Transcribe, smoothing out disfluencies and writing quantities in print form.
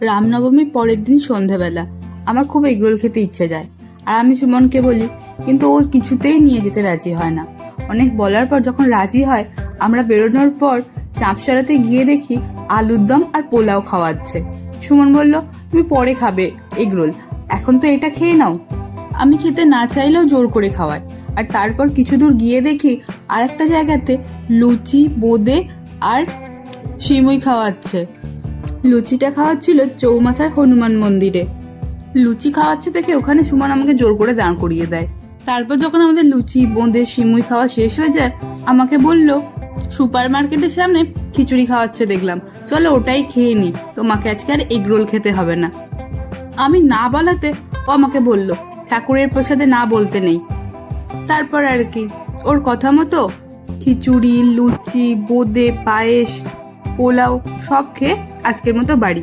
রামনবমীর পরের দিন সন্ধ্যাবেলা আমার খুব এগরোল খেতে ইচ্ছে যায়। আর আমি সুমনকে বলি, কিন্তু ও কিছুতেই নিয়ে যেতে রাজি হয় না। অনেক বলার পর যখন রাজি হয়, আমরা বেরোনোর পর চাঁপসরাতে গিয়ে দেখি আলুর দম আর পোলাও খাওয়াচ্ছে। সুমন বলল, তুমি পরে খাবে এগরোল, এখন তো এটা খেয়ে নাও। আমি খেতে না চাইলেও জোর করে খাওয়ায়। আর তারপর কিছু দূর গিয়ে দেখি আর একটা জায়গাতে লুচি, বোঁদে আর সিমুই খাওয়াচ্ছে। লুচিটা খাওয়াচ্ছিল চৌমাথার হনুমান মন্দিরে। লুচি খাওয়াচ্ছে দেখে ওখানে সুমন আমাকে জোর করে দাঁড় করিয়ে দেয়। তারপর যখন আমাদের লুচি, বোঁদে, সিমুই খাওয়া শেষ হয়ে যায়, আমাকে বলল, সুপার মার্কেটের সামনে খিচুড়ি খাওয়াচ্ছে দেখলাম, চলো ওটাই খেয়ে নি, তোমাকে আজকে আর এগরোল খেতে হবে না। আমি না বলাতে ও আমাকে বলল, ঠাকুরের প্রসাদে না বলতে নেই। তারপর আর কি, ওর কথা মতো খিচুড়ি, লুচি, বোঁদে, পায়েস, পোলাও সব খেয়ে আজকের মতো বাড়ি।